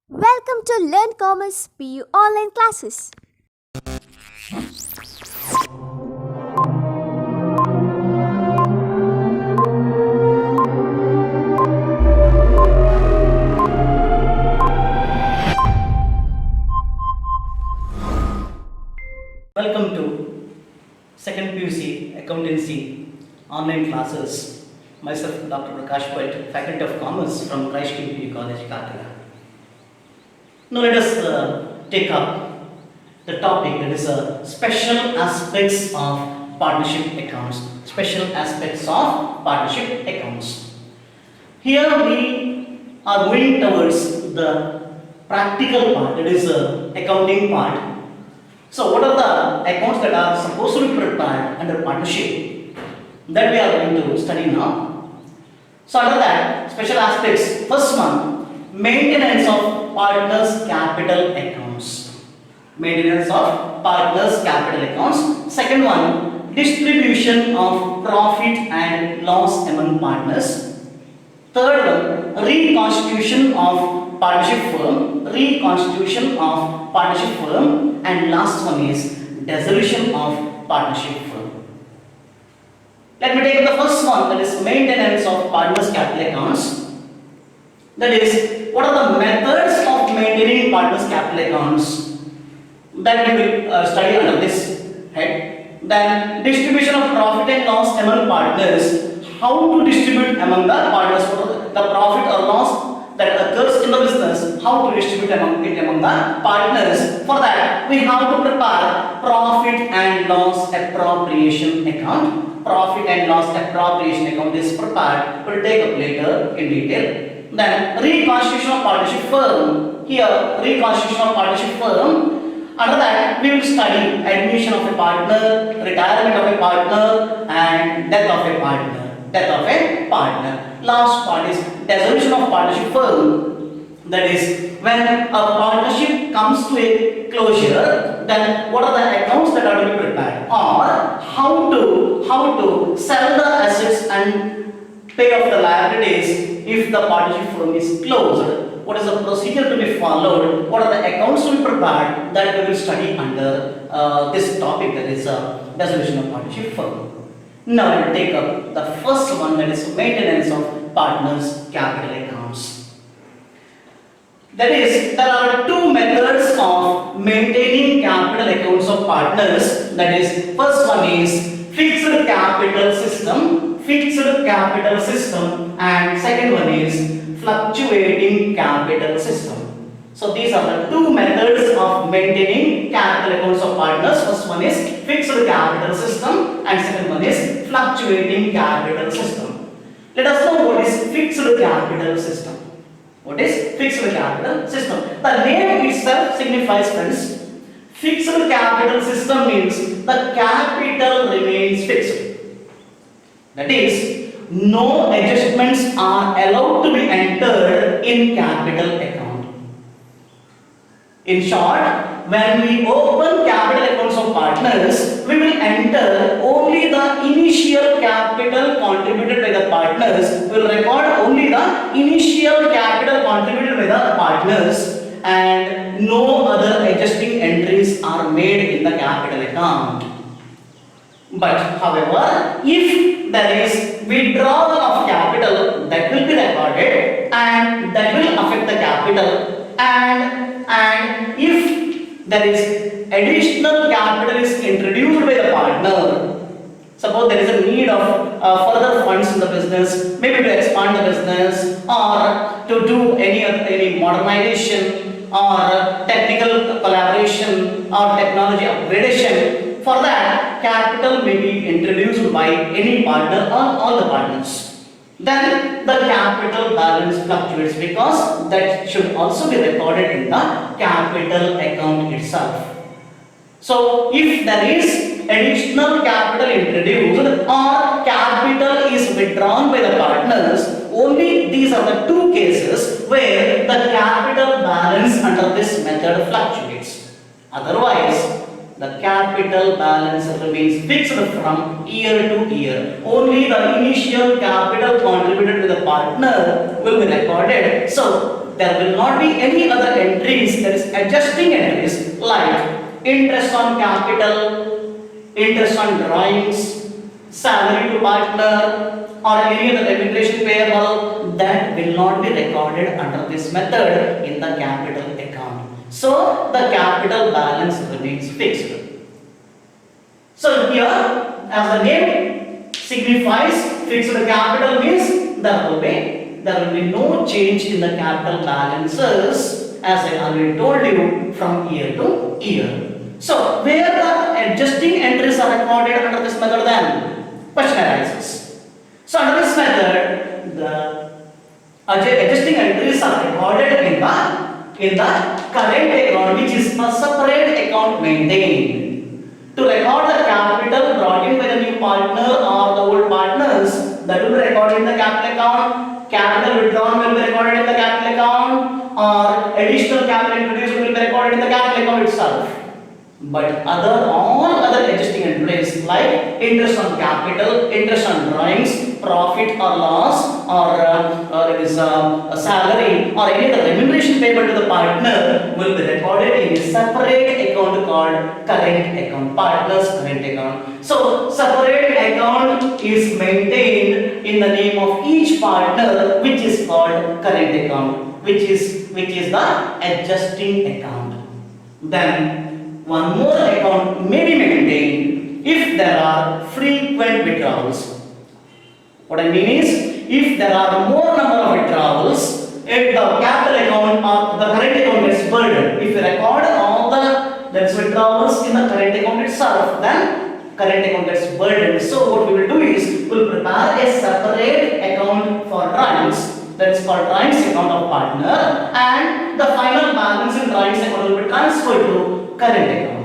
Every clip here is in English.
Welcome to Learn Commerce PU online classes. Welcome to second PUC Accountancy online classes. Myself, Dr. Prakash Bhat, Faculty of Commerce from Christ King College, Adda. Now let us take up the topic that is special aspects of partnership accounts. Special aspects of partnership accounts. Here we are going towards the practical part, that is accounting part. So what are the accounts that are supposed to be prepared under partnership that we are going to study now? So under that, special aspects, first one, maintenance of partners capital accounts. Maintenance of partners capital accounts. Second one, distribution of profit and loss among partners. Third one, reconstitution of partnership firm. Reconstitution of partnership firm. And last one is dissolution of partnership firm. Let me take the first one, that is maintenance of partners capital accounts. That is, what are the methods of maintaining partners capital accounts that we will study under this head. Then distribution of profit and loss among partners. How to distribute among the partners, what are the profit or loss that occurs in the business, how to distribute among the partners. For that, we have to prepare profit and loss appropriation account. Profit and loss appropriation account is prepared. We'll take up later in detail. Then reconstitution of partnership firm. Here, reconstitution of partnership firm. Under that, we will study admission of a partner, retirement of a partner, and death of a partner. Last part is dissolution of partnership firm. That is, when a partnership comes to a closure, then what are the accounts that are to be prepared, or how to sell the assets and pay off the liabilities if the partnership firm is closed. What is the procedure to be followed? What are the accounts to be prepared? That we will study under this topic, that is dissolution of partnership firm. Now we will take up the first one, that is maintenance of partners capital accounts. That is, there are two methods of maintaining capital accounts of partners. That is, first one is fixed capital system, and second one is fluctuating capital system. So these are the two methods of maintaining capital accounts of partners. First one is fixed capital system and second one is fluctuating capital system. Let us know what is fixed capital system. What is fixed capital system? The name itself signifies, friends, fixed capital system means the capital remains fixed. That is, no adjustments are allowed to be entered in capital account. In short, when we open capital accounts of partners, we will enter only the initial capital contributed by the partners. We will record only the initial capital contributed by the partners, and no other adjusting entries are made in the capital account. But however, if there is withdrawal of capital, that will be recorded and that will affect the capital, and if there is additional capital is introduced by the partner, suppose there is a need of further funds in the business, maybe to expand the business or to do any modernization or technical collaboration or technology upgradation, for that capital may be introduced by any partner or all the partners. Then the capital balance fluctuates because that should also be recorded in the capital account itself. So if there is additional capital introduced or capital is withdrawn by the partners, only these are the two cases where the capital balance under this method fluctuates. Otherwise, the capital balance remains fixed from year to year. Only the initial capital contributed to the partner will be recorded. So there will not be any other entries, that is adjusting entries like interest on capital, interest on drawings, salary to partner, or any other remuneration payable, that will not be recorded under this method in the capital account. So the capital balance remains fixed. So here, as the name signifies, fixed capital means there will be no change in the capital balances, as I already told you, from year to year. So where the adjusting entries are recorded under this method, then question arises. So under this method, the adjusting entries are recorded in the current account, which is a separate account maintained. To record the capital brought in by the new partner or the old partners, that will be recorded in the capital account. Capital withdrawn will be recorded in the capital account, or additional capital introduced will be recorded in the capital account itself. But all other adjusting entries like interest on capital, interest on drawings, profit or loss, or it is a salary or any other remuneration payable to the partner will be recorded in a separate account called current account, partner's current account. So separate account is maintained in the name of each partner, which is called current account, which is the adjusting account. Then one more account may be maintained if there are frequent withdrawals. What I mean is, if there are more number of withdrawals, if the capital account or the current account gets burdened, if you record all the withdrawals in the current account itself, then current account gets burdened. So what we will do is, we will prepare a separate account for drawings, that is called drawings account of partner, and the final balance in drawings account will be transferred to current account.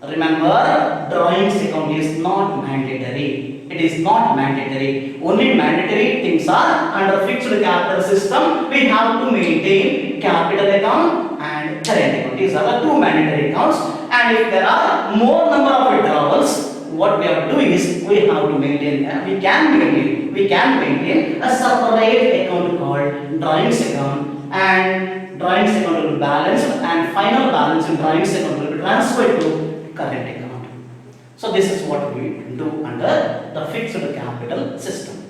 Remember, drawings account is not mandatory. It is not mandatory. Only mandatory things are under fixed capital system. We have to maintain capital account and current account. These are the two mandatory accounts. And if there are more number of withdrawals, what we have to do is we have to maintain. We can maintain a separate account called drawings account, and drawings account will be balanced, and final balance in drawings account will be transferred to current account. So this is what we do under the fixed capital system.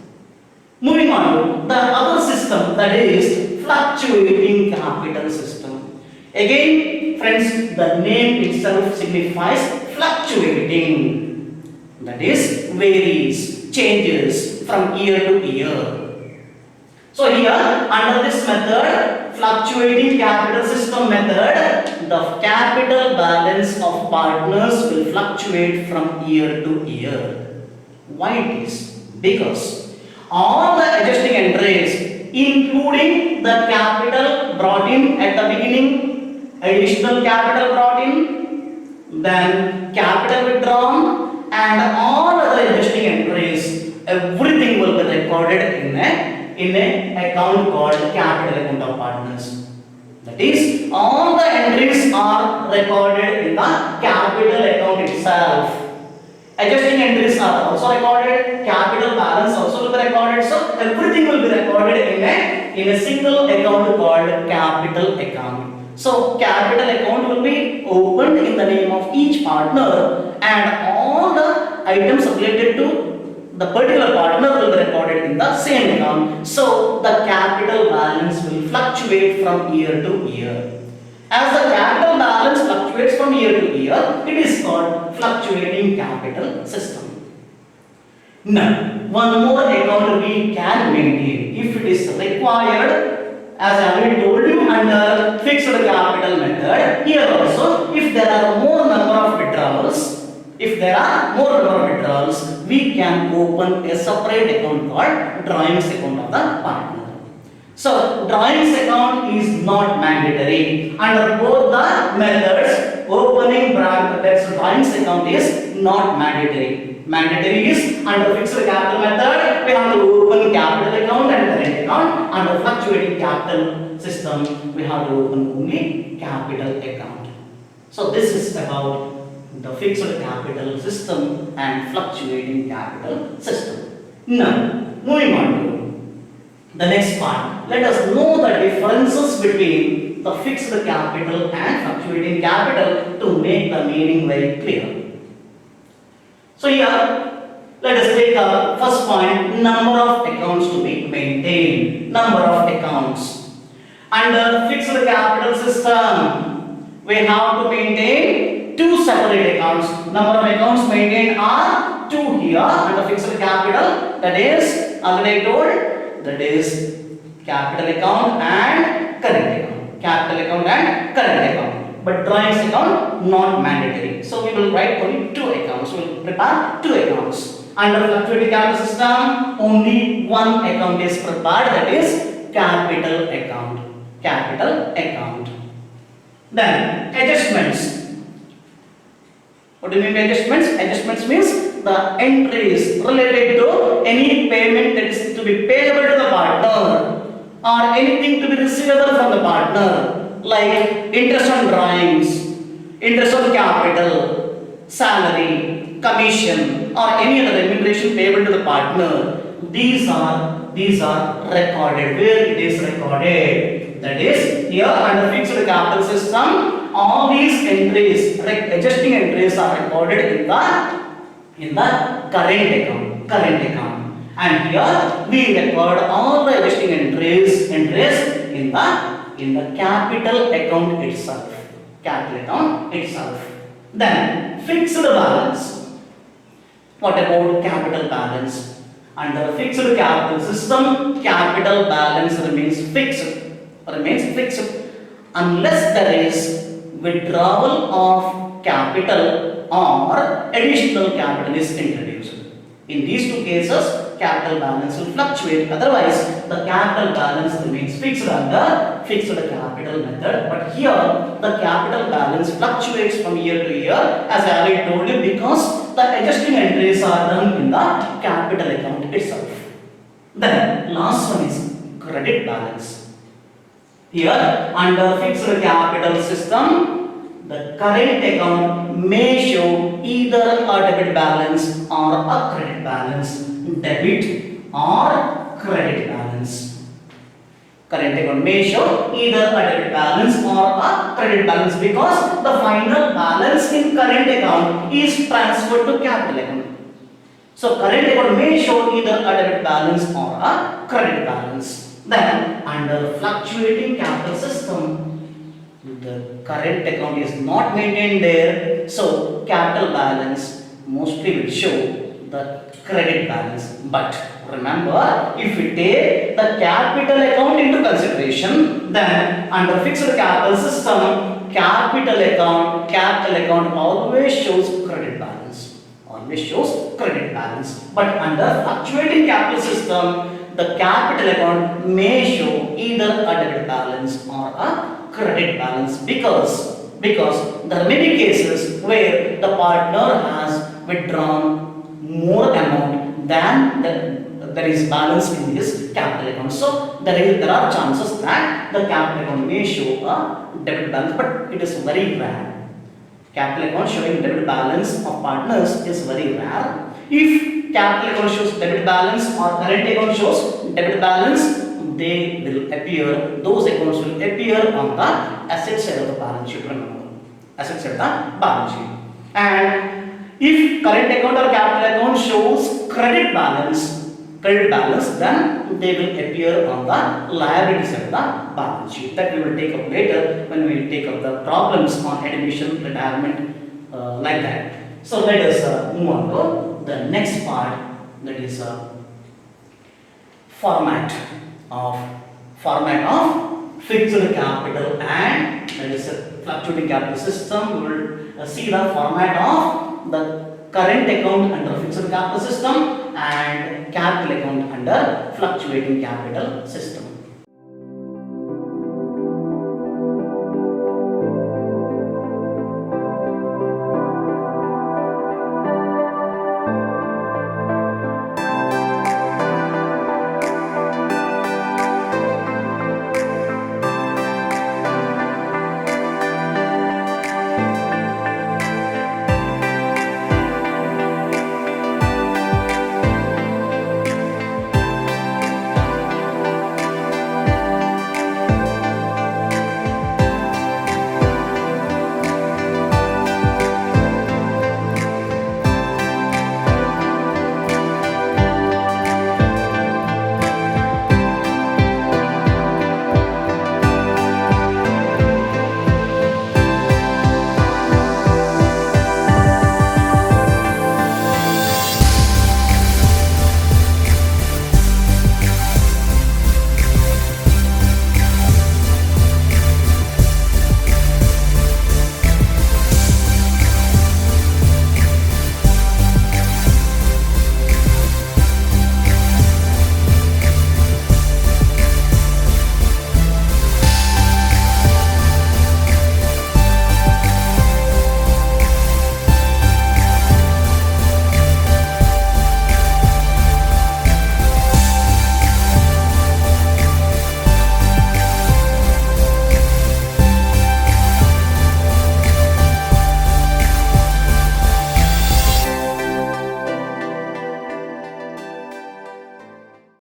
Moving on to the other system, that is fluctuating capital system. Again, friends, the name itself signifies fluctuating. That is varies, changes from year to year. So here, under this method, fluctuating capital system method, the capital balance of partners will fluctuate from year to year. Why it is? Because all the adjusting entries, including the capital brought in at the beginning, additional capital brought in, then capital withdrawn, and all other adjusting entries, everything will be recorded in a account called capital account of partners. That is, all the entries are recorded in the capital account itself. Adjusting entries are also recorded, capital balance also will be recorded, so everything will be recorded in a single account called capital account. So capital account will be opened in the name of each partner, and all the items related to the particular partner will be recorded in the same account. So the capital balance will fluctuate from year to year. As the capital balance fluctuates from year to year, it is called fluctuating capital system. Now, one more account we can maintain if it is required. As I already told you, under fixed capital method, here also, if there are more number of withdrawals, we can open a separate account called drawings account of the partner. So, drawings account is not mandatory. Under both the methods, opening brackets drawings account is not mandatory. Mandatory is under fixed capital method, we have to open capital account and current account. Under fluctuating capital system, we have to open only capital account. So this is about the fixed capital system and fluctuating capital system. Now, moving on to The next part, let us know the differences between the fixed capital and fluctuating capital to make the meaning very clear. So here, let us take the first point, number of accounts to be maintained. Number of accounts. Under fixed capital system, we have to maintain two separate accounts. Number of accounts maintained are two here under fixed capital. That is, already told, that is capital account and current account. Capital account and current account. But drawings account not mandatory. So we will write only two accounts. We will prepare two accounts. Under fluctuating capital system, only one account is prepared. That is capital account. Capital account. Then adjustments. What do you mean by adjustments? Adjustments means the entries related to any payment that is to be payable to the partner or anything to be receivable from the partner, like interest on drawings, interest on capital, salary, commission, or any other remuneration payable to the partner. These are recorded. Where it is recorded? That is, here under fixed capital system, all these entries, adjusting entries, are recorded in the current account. Current account. And here we record all the adjusting entries in the capital account itself. Capital account itself. Then fixed balance. What about capital balance? Under fixed capital system, capital balance remains fixed. Unless there is withdrawal of capital or additional capital is introduced. In these two cases, capital balance will fluctuate. Otherwise, the capital balance remains fixed under fixed capital method. But here, the capital balance fluctuates from year to year, as I already told you, because the adjusting entries are done in the capital account itself. Then, last one is credit balance. Here, under fixed capital system, the current account may show either a debit balance or a credit balance. Debit or credit balance. Current account may show either a debit balance or a credit balance because the final balance in current account is transferred to capital account. So current account may show either a debit balance or a credit balance. Then under fluctuating capital system, the current account is not maintained there, so capital balance mostly will show the credit balance. But remember, if we take the capital account into consideration, then under fixed capital system, capital account always shows credit balance. Always shows credit balance. But under fluctuating capital system, the capital account may show either a debit balance or a credit balance because there may be cases where the partner has withdrawn more amount than there is balance in his capital account. So there are chances that the capital account may show a debit balance, but it is very rare. Capital account showing debit balance of partners is very rare. If capital account shows debit balance or current account shows debit balance, they will appear, those accounts will appear on the asset side of the balance sheet. Remember, asset side of the balance sheet. And if current account or capital account shows credit balance, then they will appear on the liability side of the balance sheet. That we will take up later when we will take up the problems on admission, retirement, like that. So let us move on to the next part, that is format of fixed capital and that is a fluctuating capital system. We will see the format of the current account under fixed capital system and capital account under fluctuating capital system.